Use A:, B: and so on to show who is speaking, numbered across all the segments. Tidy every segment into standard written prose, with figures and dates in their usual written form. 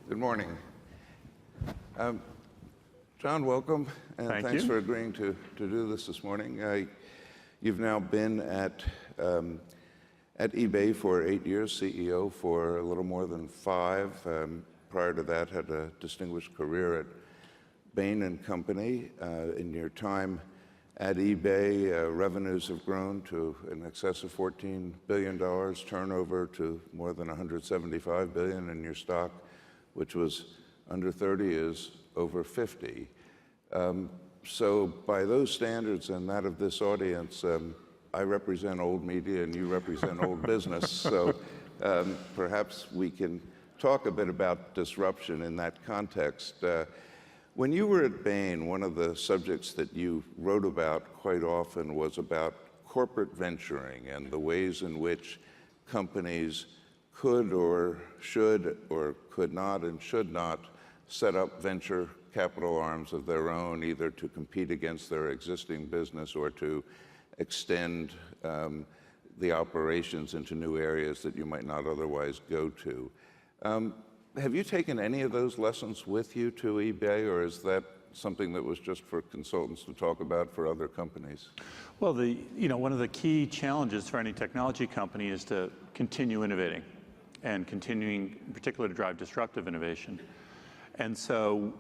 A: Good morning. John, welcome, and thanks for agreeing to do this morning. You've now been at eBay for 8 years, CEO for a little more than 5. Prior to that, had a distinguished career at Bain & Company. In your time at eBay, revenues have grown to in excess of $14 billion, turnover to more than $175 billion, and your stock, which was under 30, is over 50. So by those standards and that of this audience, I represent old media and you represent old business. So perhaps we can talk a bit about disruption in that context. When you were at Bain, one of the subjects that you wrote about quite often was about corporate venturing and the ways in which companies could or should or could not and should not set up venture capital arms of their own, either to compete against their existing business or to extend the operations into new areas that you might not otherwise go to. Have you taken any of those lessons with you to eBay, or is that something that was just for consultants to talk about for other companies?
B: Well, one of the key challenges for any technology company is to continue innovating and continuing, in particular, to drive disruptive innovation. And so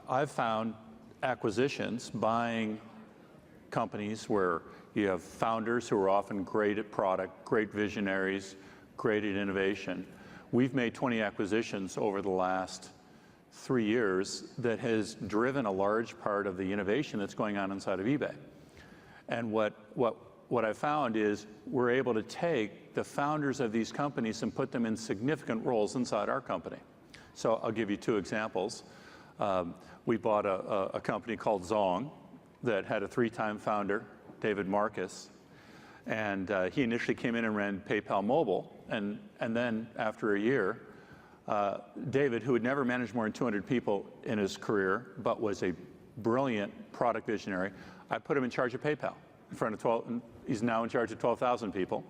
B: I've found acquisitions, buying companies where you have founders who are often great at product, great visionaries, great at innovation. We've made 20 acquisitions over the last 3 years that has driven a large part of the innovation that's going on inside of eBay. And what I found is we're able to take the founders of these companies and put them in significant roles inside our company. So I'll give you 2 examples. We bought a company called Zong that had a 3-time founder, David Marcus. And he initially came in and ran PayPal Mobile. And then after a year, David, who had never managed more than 200 people in his career, but was a brilliant product visionary, I put him in charge of PayPal. In front of 12, and he's now in charge of 12,000 people.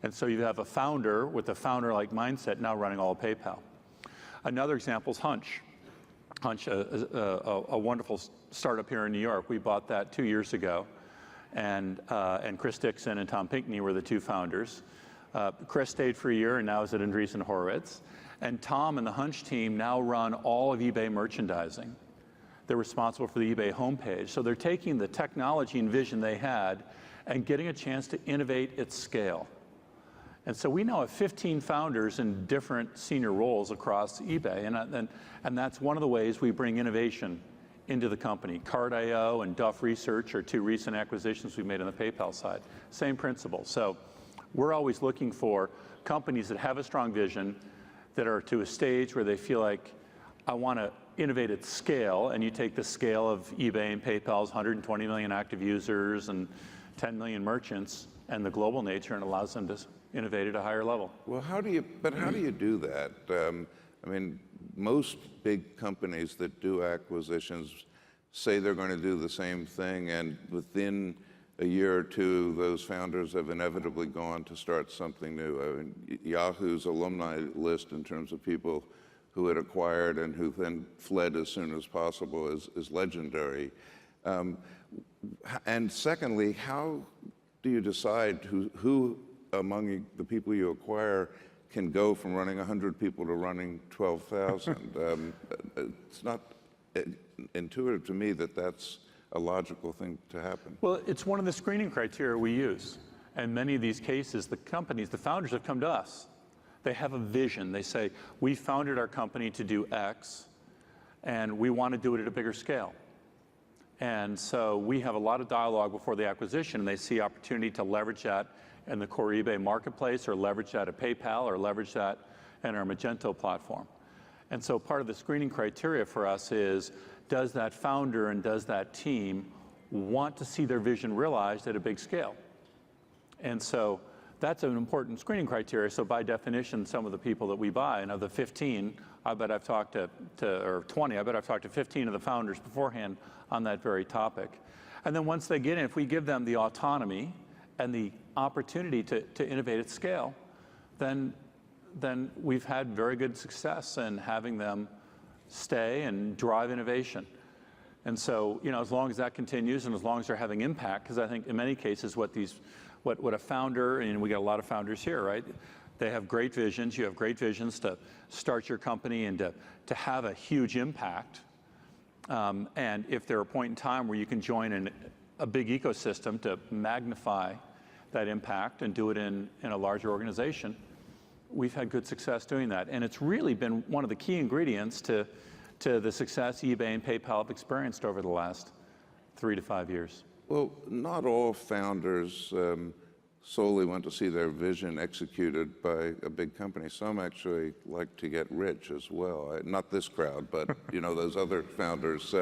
B: And so you have a founder with a founder-like mindset now running all of PayPal. Another example is Hunch. Hunch, a wonderful startup here in New York. We bought that 2 years ago. And Chris Dixon and Tom Pinkney were the 2 founders. Chris stayed for a year and now is at Andreessen Horowitz. And Tom and the Hunch team now run all of eBay merchandising. They're responsible for the eBay homepage. So they're taking the technology and vision they had and getting a chance to innovate at scale. And so we now have 15 founders in different senior roles across eBay. And that's one of the ways we bring innovation into the company. Card.io and Duff Research are 2 recent acquisitions we made on the PayPal side. Same principle. So we're always looking for companies that have a strong vision, that are to a stage where they feel like, I want to innovate at scale, and you take the scale of eBay and PayPal's 120 million active users and 10 million merchants and the global nature, and allows them to innovate at a higher level.
A: Well, how do you do that? I mean, most big companies that do acquisitions say they're going to do the same thing, and within a year or 2, those founders have inevitably gone to start something new. I mean, Yahoo's alumni list in terms of people who had acquired and who then fled as soon as possible is legendary. And secondly, how do you decide who among the people you acquire can go from running 100 people to running 12,000? It's not intuitive to me that that's a logical thing to happen.
B: Well, it's one of the screening criteria we use. And many of these cases, the companies, the founders have come to us. They have a vision. They say, we founded our company to do X, and we want to do it at a bigger scale. And so we have a lot of dialogue before the acquisition, and they see opportunity to leverage that in the core eBay marketplace, or leverage that at PayPal, or leverage that in our Magento platform. And so part of the screening criteria for us is, does that founder and does that team want to see their vision realized at a big scale? And so that's an important screening criteria. So by definition, some of the people that we buy, and of the 15, I bet I've talked to or 20, I bet I've talked to 15 of the founders beforehand on that very topic. And then once they get in, if we give them the autonomy and the opportunity to innovate at scale, then we've had very good success in having them stay and drive innovation. And so, as long as that continues and as long as they're having impact, because I think in many cases what a founder, and we got a lot of founders here, right? They have great visions. You have great visions to start your company and to have a huge impact. And if there are a point in time where you can join a big ecosystem to magnify that impact and do it in a larger organization, we've had good success doing that. And it's really been one of the key ingredients to the success eBay and PayPal have experienced over the last 3 to 5 years.
A: Well, not all founders solely want to see their vision executed by a big company. Some actually like to get rich as well. Not this crowd, but those other founders.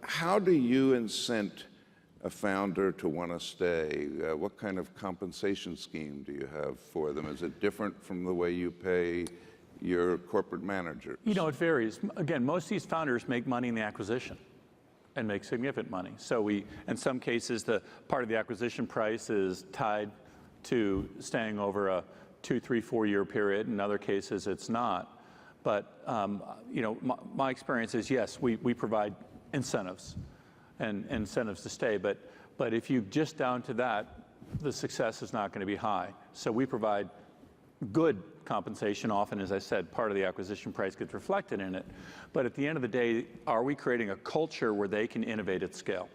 A: How do you incent a founder to want to stay? What kind of compensation scheme do you have for them? Is it different from the way you pay your corporate managers?
B: It varies. Again, most of these founders make money in the acquisition and make significant money. So in some cases, the part of the acquisition price is tied to staying over a 2, 3, 4-year period. In other cases, it's not. But my experience is, yes, we provide incentives and incentives to stay. But if you just down to that, the success is not going to be high. So we provide good compensation. Often, as I said, part of the acquisition price gets reflected in it. But at the end of the day, are we creating a culture where they can innovate at scale?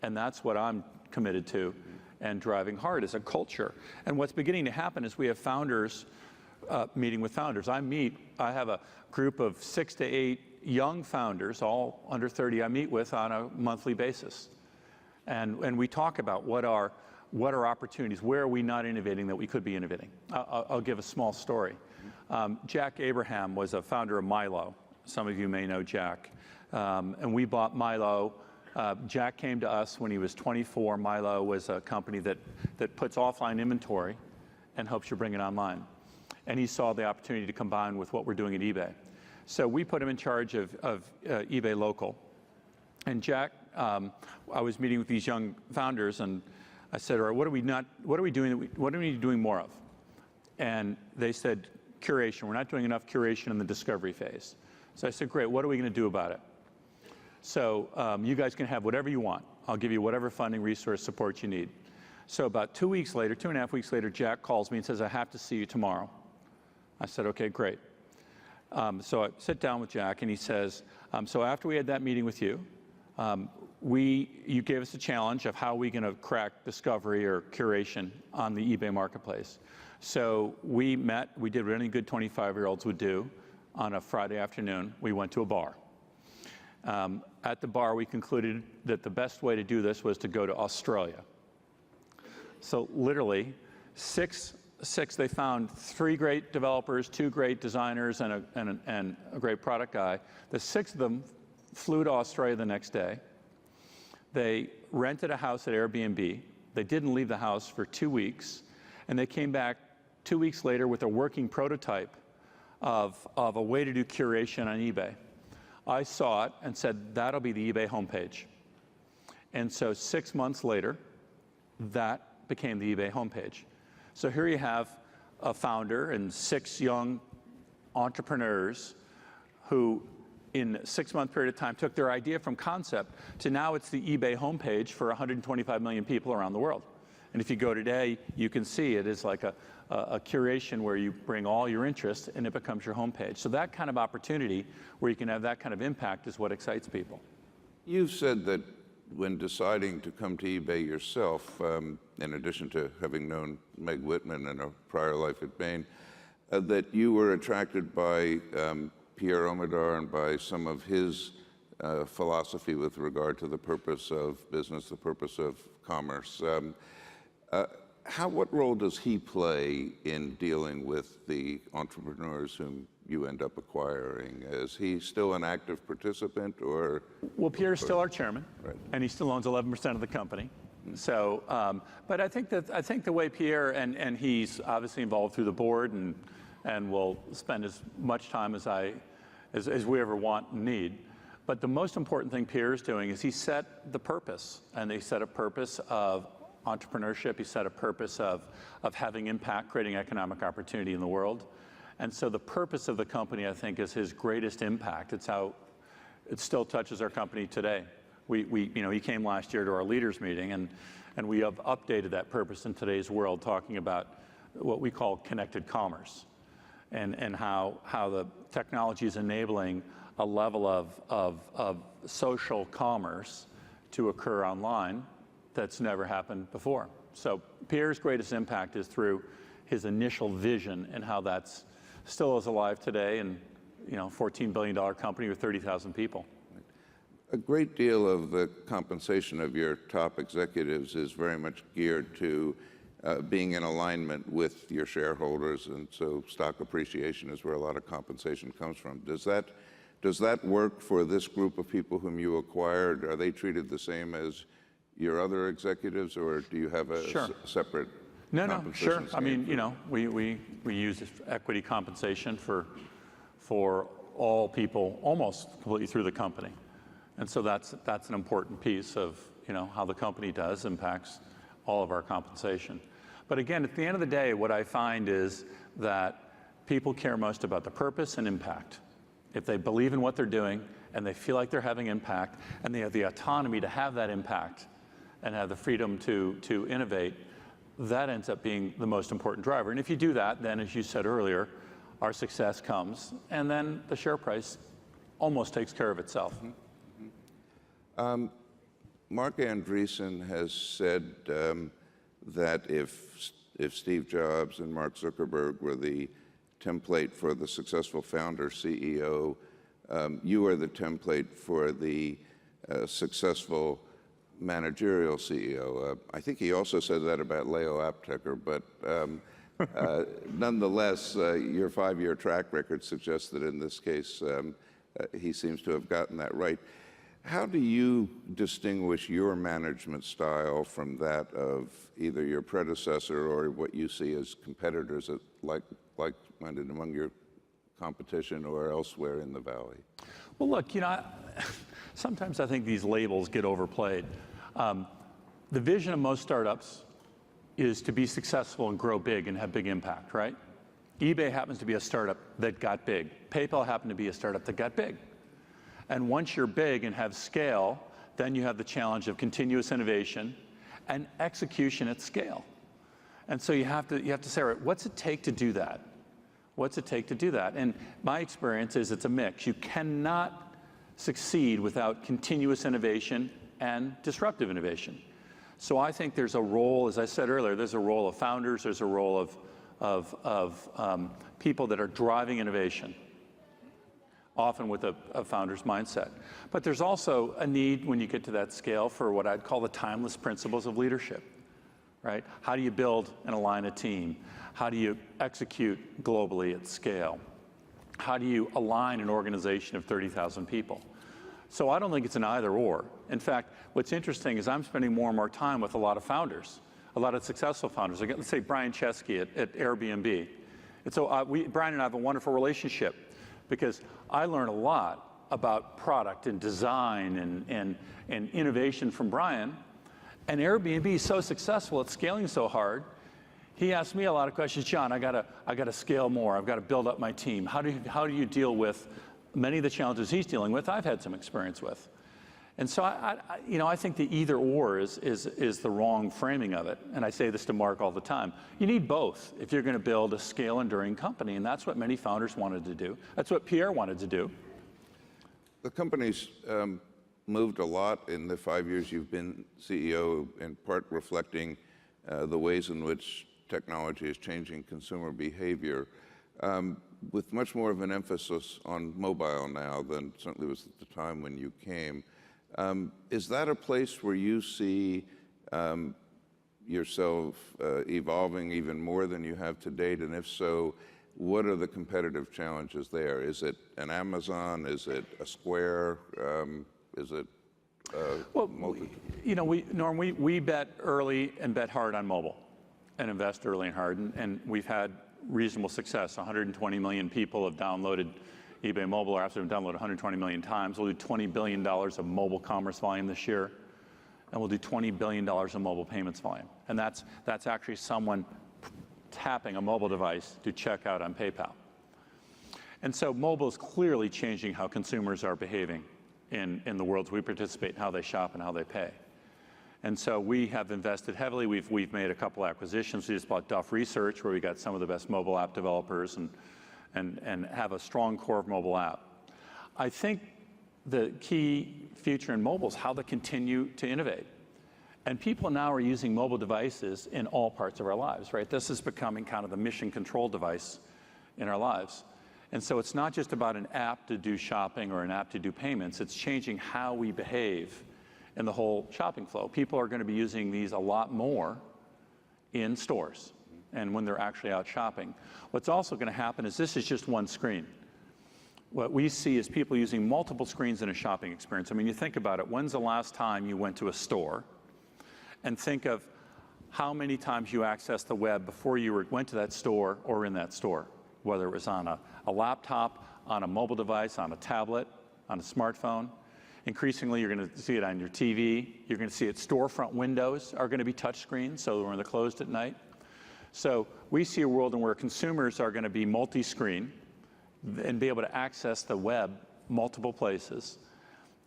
B: And that's what I'm committed to and driving hard, is a culture. And what's beginning to happen is we have founders meeting with founders. I have a group of 6 to 8 young founders, all under 30, I meet with on a monthly basis. And we talk about what are opportunities, where are we not innovating that we could be innovating. I'll give a small story. Jack Abraham was a founder of Milo. Some of you may know Jack. And we bought Milo. Jack came to us when he was 24. Milo was a company that puts offline inventory and helps you bring it online. And he saw the opportunity to combine with what we're doing at eBay. So we put him in charge of eBay Local. And Jack, I was meeting with these young founders, and I said, all right, what are we doing more of? And they said, curation. We're not doing enough curation in the discovery phase. So I said, great, what are we going to do about it? So you guys can have whatever you want. I'll give you whatever funding, resource, support you need. So about 2 weeks later, 2.5 weeks later, Jack calls me and says, I have to see you tomorrow. I said, okay, great. So I sit down with Jack, and he says, so after we had that meeting with you, you gave us a challenge of how we're going to crack discovery or curation on the eBay marketplace. So we met, we did what any good 25-year-olds would do on a Friday afternoon. We went to a bar. At the bar, we concluded that the best way to do this was to go to Australia. So literally, they found 3 great developers, 2 great designers, and a great product guy. The 6 of them flew to Australia the next day. They rented a house at Airbnb. They didn't leave the house for 2 weeks. And they came back 2 weeks later with a working prototype of a way to do curation on eBay. I saw it and said, that'll be the eBay homepage. And so 6 months later, that became the eBay homepage. So here you have a founder and 6 young entrepreneurs who, in a 6-month period of time, took their idea from concept to now it's the eBay homepage for 125 million people around the world. And if you go today, you can see it is like a curation where you bring all your interests and it becomes your homepage. So that kind of opportunity where you can have that kind of impact is what excites people.
A: You've said that when deciding to come to eBay yourself, in addition to having known Meg Whitman in a prior life at Bain, that you were attracted by Pierre Omidyar and by some of his philosophy with regard to the purpose of business, the purpose of commerce. What role does he play in dealing with the entrepreneurs whom you end up acquiring? Is he still an active participant, or?
B: Well, Pierre's still our chairman,
A: right,
B: and he still owns 11% of the company. So, but I think the way Pierre, and he's obviously involved through the board, and will spend as much time as we ever want and need. But the most important thing Pierre is doing is he set the purpose, and they set a purpose of entrepreneurship. He set a purpose of having impact, creating economic opportunity in the world. And so the purpose of the company, I think, is his greatest impact. It's how it still touches our company today. He came last year to our leaders meeting, and we have updated that purpose in today's world, talking about what we call connected commerce, and how the technology is enabling a level of social commerce to occur online that's never happened before. So Pierre's greatest impact is through his initial vision and how that's still is alive today, and $14 billion company with 30,000 people.
A: A great deal of the compensation of your top executives is very much geared to being in alignment with your shareholders, and so stock appreciation is where a lot of compensation comes from. Does that work for this group of people whom you acquired? Are they treated the same as your other executives, or do you have a separate compensation
B: Sure.
A: scheme?
B: I mean, we use equity compensation for all people almost completely through the company. And so that's an important piece of how the company does impacts all of our compensation. But again, at the end of the day, what I find is that people care most about the purpose and impact. If they believe in what they're doing and they feel like they're having impact and they have the autonomy to have that impact and have the freedom to innovate, that ends up being the most important driver. And if you do that, then as you said earlier, our success comes, and then the share price almost takes care of itself.
A: Mark Andreessen has said that if Steve Jobs and Mark Zuckerberg were the template for the successful founder CEO, you are the template for the successful managerial CEO. I think he also said that about Leo Apteker, but nonetheless, your 5-year track record suggests that in this case, he seems to have gotten that right. How do you distinguish your management style from that of either your predecessor or what you see as competitors like-minded among your competition or elsewhere in the Valley?
B: Well, look, sometimes I think these labels get overplayed. The vision of most startups is to be successful and grow big and have big impact, right? eBay happens to be a startup that got big. PayPal happened to be a startup that got big. And once you're big and have scale, then you have the challenge of continuous innovation and execution at scale. And so you have to say, all right, what's it take to do that? What's it take to do that? And my experience is it's a mix. You cannot succeed without continuous innovation and disruptive innovation. So I think there's a role, as I said earlier, there's a role of founders, there's a role of people that are driving innovation, often with a founder's mindset. But there's also a need, when you get to that scale, for what I'd call the timeless principles of leadership, right? How do you build and align a team? How do you execute globally at scale? How do you align an organization of 30,000 people? So I don't think it's an either or. In fact, what's interesting is I'm spending more and more time with a lot of founders, a lot of successful founders. Let's say Brian Chesky at Airbnb. And so Brian and I have a wonderful relationship, because I learn a lot about product and design and innovation from Brian. And Airbnb is so successful, it's scaling so hard. He asked me a lot of questions. John, I gotta scale more. I've got to build up my team. How do you deal with many of the challenges he's dealing with? I've had some experience with. And so I think the either or is the wrong framing of it. And I say this to Mark all the time. You need both if you're going to build a scale enduring company. And that's what many founders wanted to do. That's what Pierre wanted to do.
A: The company's moved a lot in the 5 years you've been CEO, in part reflecting the ways in which technology is changing consumer behavior, with much more of an emphasis on mobile now than certainly was at the time when you came. Is that a place where you see yourself evolving even more than you have to date? And if so, what are the competitive challenges there? Is it an Amazon? Is it a Square? Is it
B: Norm, we bet early and bet hard on mobile and invest early and hard. And we've had reasonable success. 120 million people have downloaded eBay mobile apps, have downloaded 120 million times. We'll do $20 billion of mobile commerce volume this year, and we'll do $20 billion of mobile payments volume. And that's actually someone tapping a mobile device to check out on PayPal. And so mobile is clearly changing how consumers are behaving in the worlds we participate, how they shop and how they pay. And so we have invested heavily. We've made a couple acquisitions. We just bought Duff Research, where we got some of the best mobile app developers and have a strong core of mobile app. I think the key future in mobile is how they continue to innovate. And people now are using mobile devices in all parts of our lives, right? This is becoming kind of the mission control device in our lives. And so it's not just about an app to do shopping or an app to do payments. It's changing how we behave in the whole shopping flow. People are going to be using these a lot more in stores and when they're actually out shopping. What's also going to happen is this is just one screen. What we see is people using multiple screens in a shopping experience. I mean, you think about it. When's the last time you went to a store? And think of how many times you accessed the web before you went to that store or in that store, whether it was on a laptop, on a mobile device, on a tablet, on a smartphone. Increasingly, you're going to see it on your TV. You're going to see it. Storefront windows are going to be touch screens, so when they're closed at night. So we see a world in where consumers are going to be multi-screen and be able to access the web multiple places.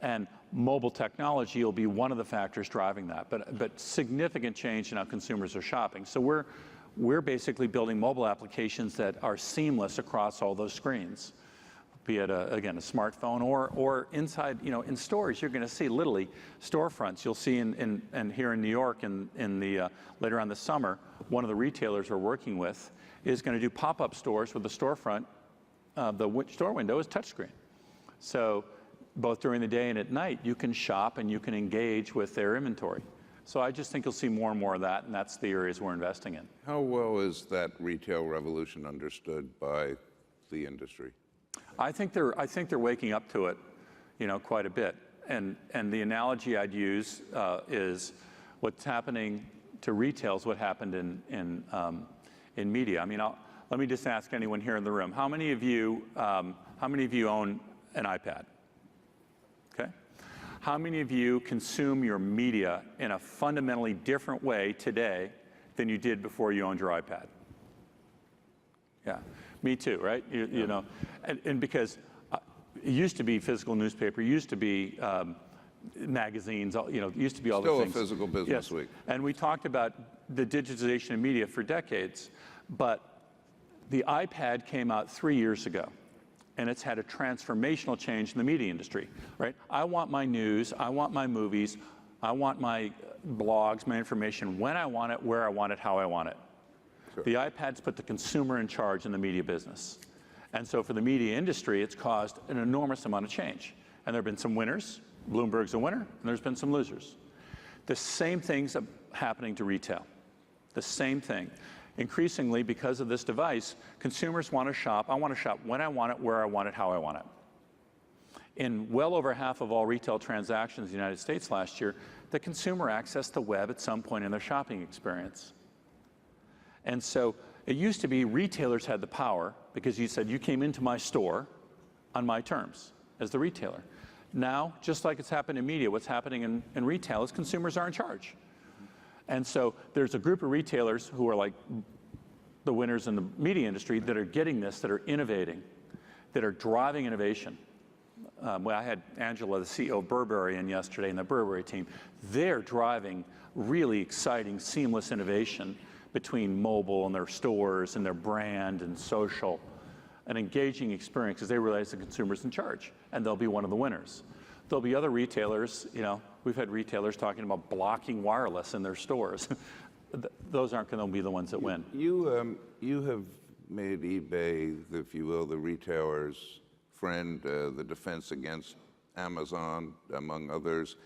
B: And mobile technology will be one of the factors driving that, but significant change in how consumers are shopping. So we're basically building mobile applications that are seamless across all those screens, be it, again, a smartphone or inside, in stores. You're going to see literally storefronts. You'll see and here in New York later on this summer, one of the retailers we're working with is going to do pop-up stores with the storefront. The store window is touchscreen. So both during the day and at night, you can shop and you can engage with their inventory. So I just think you'll see more and more of that, and that's the areas we're investing in.
A: How well is that retail revolution understood by the industry?
B: I think they're waking up to it, quite a bit. And the analogy I'd use is what's happening to retail is what happened in media. I mean, let me just ask anyone here in the room: how many of you own an iPad? Okay. How many of you consume your media in a fundamentally different way today than you did before you owned your iPad? Yeah, me too, right? You know, and because it used to be physical newspaper, used to be magazines, it used to be all the things.
A: Still a physical business week.
B: And we talked about the digitization of media for decades, but the iPad came out 3 years ago, and it's had a transformational change in the media industry, right? I want my news, I want my movies, I want my blogs, my information when I want it, where I want it, how I want it. Sure. The iPad's put the consumer in charge in the media business. And so for the media industry, it's caused an enormous amount of change. And there have been some winners. Bloomberg's a winner, and there's been some losers. The same thing's happening to retail. The same thing. Increasingly, because of this device, consumers want to shop. I want to shop when I want it, where I want it, how I want it. In well over half of all retail transactions in the United States last year, the consumer accessed the web at some point in their shopping experience. And so it used to be retailers had the power because you said you came into my store on my terms as the retailer. Now, just like it's happened in media, what's happening in retail is consumers are in charge. And so there's a group of retailers who are like the winners in the media industry that are getting this, that are innovating, that are driving innovation. I had Angela, the CEO of Burberry, in yesterday, and the Burberry team. They're driving really exciting, seamless innovation between mobile and their stores and their brand and social, an engaging experience because they realize the consumer's in charge, and they'll be one of the winners. There'll be other retailers, we've had retailers talking about blocking wireless in their stores. Those aren't going to be the ones that win.
A: You have made eBay, if you will, the retailer's friend, the defense against Amazon, among others.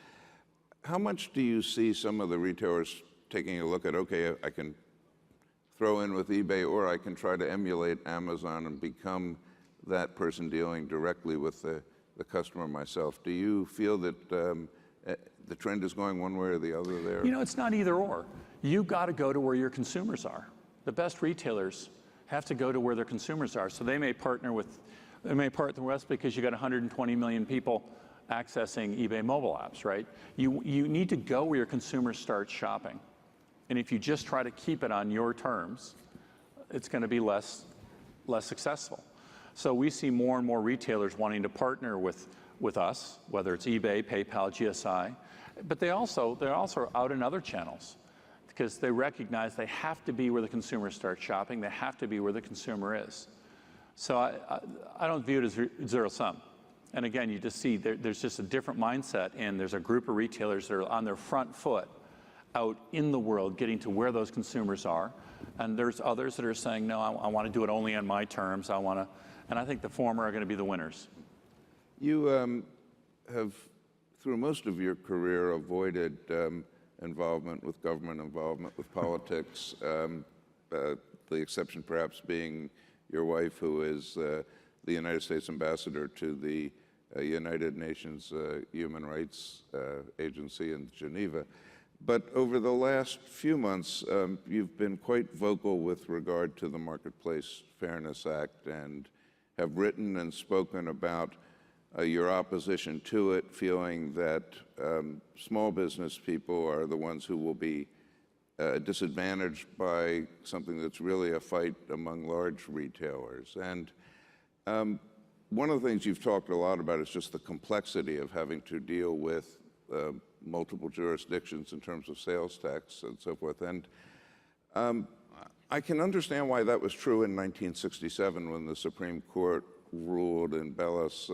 A: How much do you see some of the retailers taking a look at, okay, I can throw in with eBay, or I can try to emulate Amazon and become that person dealing directly with the customer myself? Do you feel that the trend is going one way or the other there?
B: It's not either or. You've got to go to where your consumers are. The best retailers have to go to where their consumers are. So they may partner with us because you got 120 million people accessing eBay mobile apps, right? You need to go where your consumers start shopping. And if you just try to keep it on your terms, it's going to be less successful. So we see more and more retailers wanting to partner with us, whether it's eBay, PayPal, GSI, but they're also out in other channels because they recognize they have to be where the consumer starts shopping. They have to be where the consumer is. So I don't view it as zero sum. And again, you just see there's just a different mindset, and there's a group of retailers that are on their front foot out in the world getting to where those consumers are. And there's others that are saying, no, I want to do it only on my terms. And I think the former are going to be the winners.
A: You have, through most of your career, avoided involvement with government, involvement with politics, the exception perhaps being your wife, who is the United States ambassador to the United Nations Human Rights Agency in Geneva. But over the last few months, you've been quite vocal with regard to the Marketplace Fairness Act and have written and spoken about your opposition to it, feeling that small business people are the ones who will be disadvantaged by something that's really a fight among large retailers. And one of the things you've talked a lot about is just the complexity of having to deal with multiple jurisdictions in terms of sales tax and so forth. And I can understand why that was true in 1967 when the Supreme Court ruled in Bellis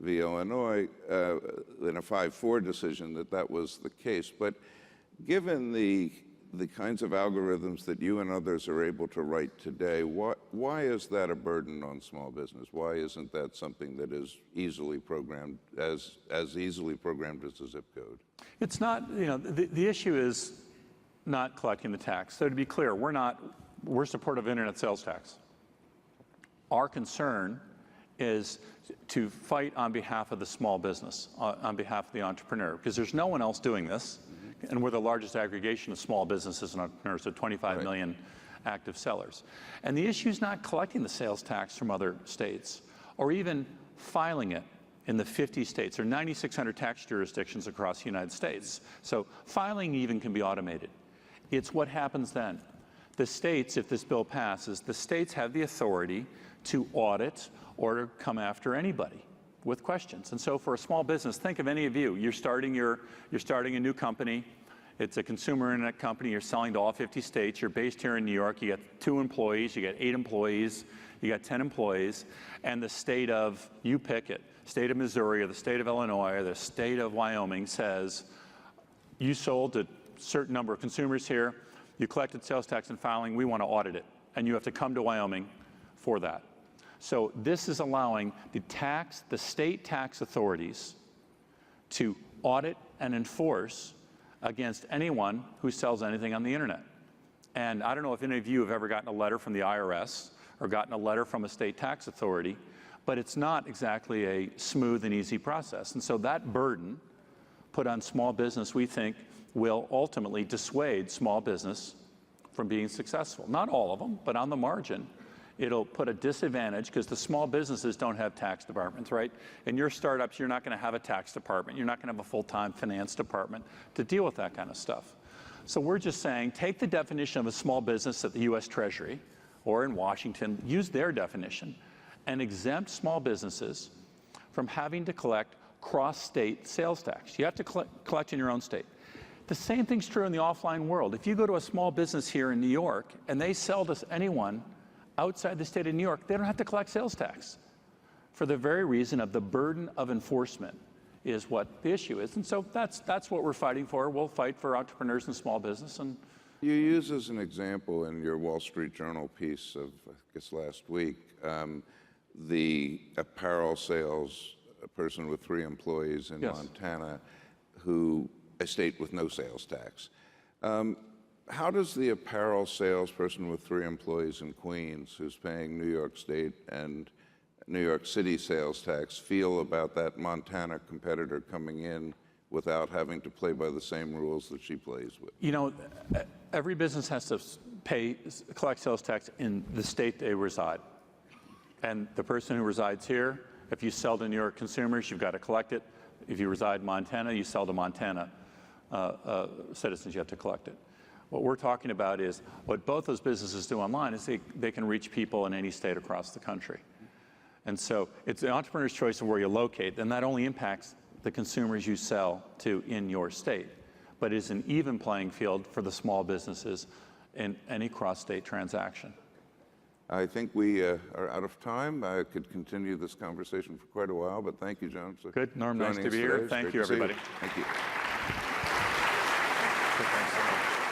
A: v. Illinois in a 5-4 decision that was the case. But given the kinds of algorithms that you and others are able to write today, why is that a burden on small business? Why isn't that something that is easily programmed, as easily programmed as a zip code?
B: It's not, the issue is not collecting the tax. So to be clear, we're supportive of internet sales tax. Our concern is to fight on behalf of the small business, on behalf of the entrepreneur, because there's no one else doing this. And we're the largest aggregation of small businesses and entrepreneurs, so 25 million active sellers. And the issue is not collecting the sales tax from other states or even filing it in the 50 states. There are 9,600 tax jurisdictions across the United States. So filing even can be automated. It's what happens then. The states, if this bill passes, the states have the authority to audit or to come after anybody with questions. And so for a small business, think of any of you. You're starting a new company. It's a consumer internet company. You're selling to all 50 states. You're based here in New York. You got 2 employees. You got 8 employees. You got 10 employees. And the state of, you pick it, state of Missouri or the state of Illinois or the state of Wyoming says, you sold to a certain number of consumers here. You collected sales tax and filing. We want to audit it. And you have to come to Wyoming for that. So this is allowing the state tax authorities to audit and enforce against anyone who sells anything on the internet. And I don't know if any of you have ever gotten a letter from the IRS or gotten a letter from a state tax authority, but it's not exactly a smooth and easy process. And so that burden put on small business, we think, will ultimately dissuade small business from being successful. Not all of them, but on the margin. It'll put a disadvantage because the small businesses don't have tax departments, right? In your startups, you're not going to have a tax department. You're not going to have a full-time finance department to deal with that kind of stuff. So we're just saying, take the definition of a small business at the U.S. Treasury or in Washington, use their definition, and exempt small businesses from having to collect cross-state sales tax. You have to collect in your own state. The same thing's true in the offline world. If you go to a small business here in New York and they sell to anyone outside the state of New York, they don't have to collect sales tax for the very reason of the burden of enforcement is what the issue is. And so that's what we're fighting for. We'll fight for entrepreneurs and small business. And
A: you use as an example in your Wall Street Journal piece of, I guess, last week, the apparel sales, a person with 3 employees in Montana, a state with no sales tax. How does the apparel salesperson with 3 employees in Queens, who's paying New York State and New York City sales tax, feel about that Montana competitor coming in without having to play by the same rules that she plays with?
B: Every business has to collect sales tax in the state they reside. And the person who resides here, if you sell to New York consumers, you've got to collect it. If you reside in Montana, you sell to Montana citizens, you have to collect it. What we're talking about is what both those businesses do online is they can reach people in any state across the country. And so it's the entrepreneur's choice of where you locate, and that only impacts the consumers you sell to in your state. But it's an even playing field for the small businesses in any cross-state transaction.
A: I think we are out of time. I could continue this conversation for quite a while, but thank you, John. For
B: Good, Norm, nice
A: joining
B: to
A: us
B: be here.
A: today. It's
B: Thank
A: great
B: you,
A: to see
B: everybody.
A: Thank you.
B: Thanks so much.